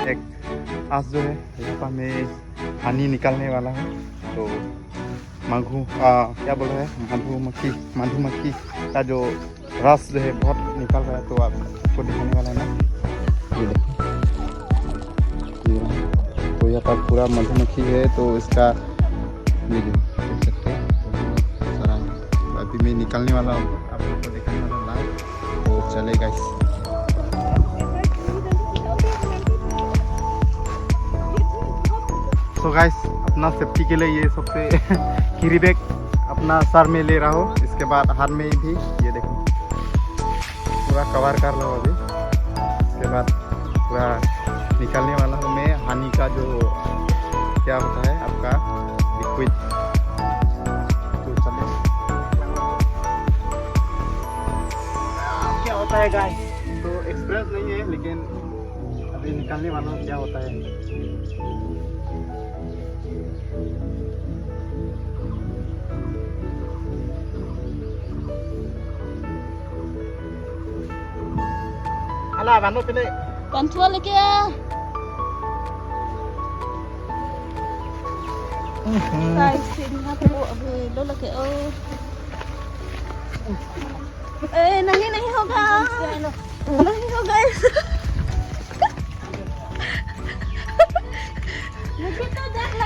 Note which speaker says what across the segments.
Speaker 1: एक आज जो है यहाँ पर मैं पानी निकालने वाला हूँ। तो क्या बोल रहे हैं, मधुमक्खी का जो रस जो है बहुत निकल रहा है। तो आपको दिखाने वाला है ना, ये देखो, तो यहाँ पर पूरा मधुमक्खी है। तो इसका ये जो देख सकते हैं बहुत सारा है। तो अभी मैं निकालने वाला हूँ, आप लोग को दिखाने वाला लाइव। तो चलेगा इस तो गाइस अपना सेफ्टी के लिए ये सबसे कैरी बैग अपना सर में ले रहा हूँ। इसके बाद हाथ में भी ये देखो पूरा कवर कर लो अभी। इसके बाद पूरा निकालने वाला हूँ मैं हानि का जो क्या होता है आपका लिक्विड। तो चले क्या होता है गाइस, तो एक्सपीरियंस नहीं है लेकिन अभी निकालने वाला हूँ क्या होता है। Ala, bantu pilih.
Speaker 2: Bantuan lagi ya. Guys, sini aku lo lagi नहीं होगा, नहीं होगा।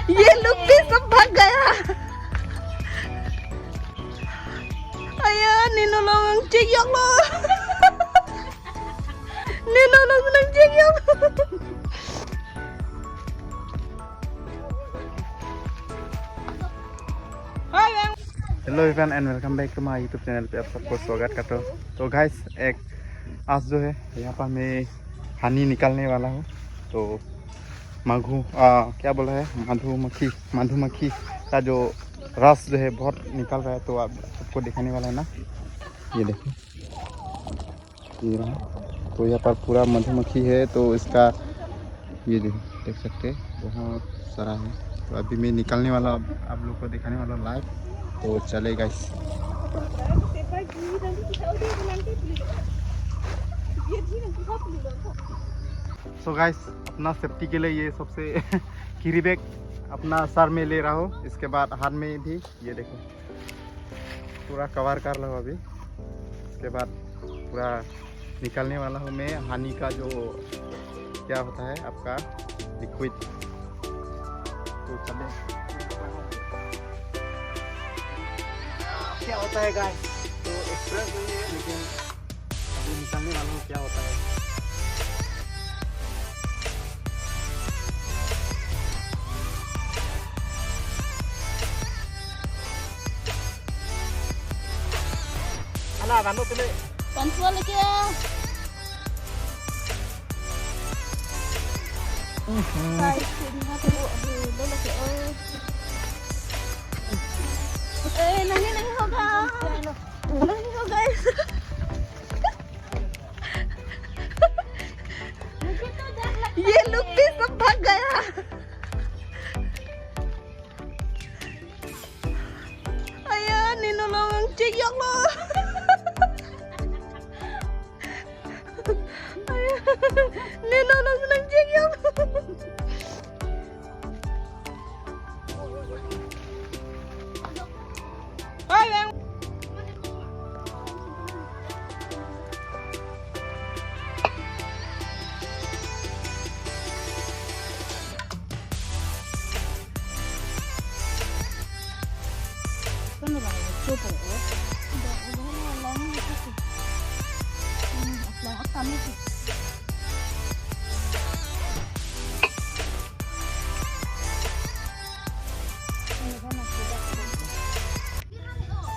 Speaker 2: ये लोग भी सब भाग गया। Ayah, Nino long cekyak lo. Nino long senang cekyak.
Speaker 1: Hello everyone and welcome back to my YouTube channel पे आप सबको स्वागत करता हूँ। तो गाइस एक आज जो है यहाँ पर मैं हानि निकालने वाला हूँ। तो क्या बोल रहा है, मधुमक्खी का जो रस जो है बहुत निकल रहा है। तो आप सबको दिखाने वाला है ना, ये देखो, ये रहा। तो यहाँ पर पूरा मधुमक्खी है। तो इसका ये देख सकते हैं बहुत सारा है। तो अभी मैं निकालने वाला, आप लोग को दिखाने वाला लाइव। तो चलेगा इस सो गाइस अपना सेफ्टी के लिए ये सबसे कैरी बैग अपना सर में ले रहा हूँ। इसके बाद हाथ में भी ये देखो पूरा कवर कर लो अभी। इसके बाद पूरा निकालने वाला हूँ मैं हानि का जो क्या होता है आपका लिक्विड। तो चले क्या होता है गाइस, तो एक्सप्रेस नहीं है लेकिन अभी निकालने वाला हूँ क्या होता है। Ala, bantu pilih.
Speaker 2: Bantuan lagi ya. Guys, sini aku lo lagi नहीं होगा, नहीं होगा। ये लोग भी सब भाग गया। Ayah, Nino long cekyak lo. Ayah, Nino long senang cekyak.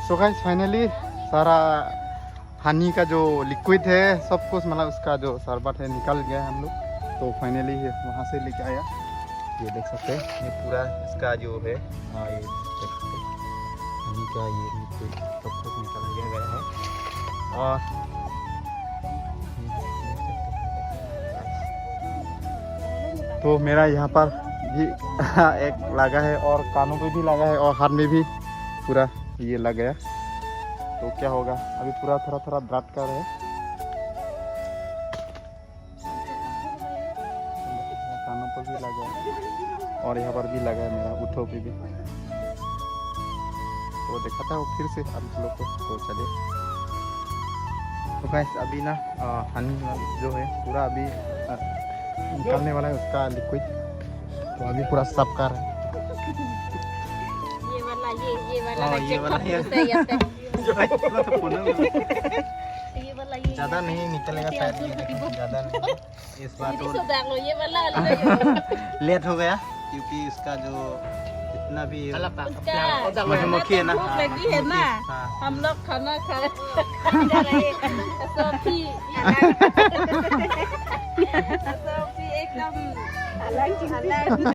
Speaker 1: So guys finally सारा हानि का जो लिक्विड है सब कुछ मतलब उसका जो शरबत है निकल गया है हम लोग। तो फाइनली वहाँ से लेके आया, ये देख सकते हैं ये पूरा इसका जो है, हाँ ये देख सकते हैं हानि का ये लिक्विड सब कुछ निकल गया है। और तो मेरा यहाँ पर भी एक लगा है और कानों पे भी लगा है और हाथ में भी पूरा ये लग गया। तो क्या होगा अभी पूरा थोड़ा दर्द कर रहा है। पर भी लगा है और यहाँ पर भी लगा है मेरा उठो पे भी। तो दिखाता हूँ फिर से आप लोग को। तो चलिए तो गाइस अभी ना हनी जो है पूरा अभी निकालने वाला है उसका लिक्विड। तो अभी पूरा साफ कर रहा है।
Speaker 2: ये वाला
Speaker 1: ये वाला
Speaker 2: ये वाला ये
Speaker 1: ज़्यादा नहीं निकलेगा शायद, ज़्यादा नहीं इस बार तो
Speaker 2: ये वाला
Speaker 1: लेट हो गया क्योंकि इसका जो जितना भी
Speaker 2: उसका
Speaker 1: मधुमक्खी है ना,
Speaker 2: भूख लगी है ना,
Speaker 1: हाँ।
Speaker 2: हम लोग खाना खा रहे हैं। सोफी सोफी एकदम अलग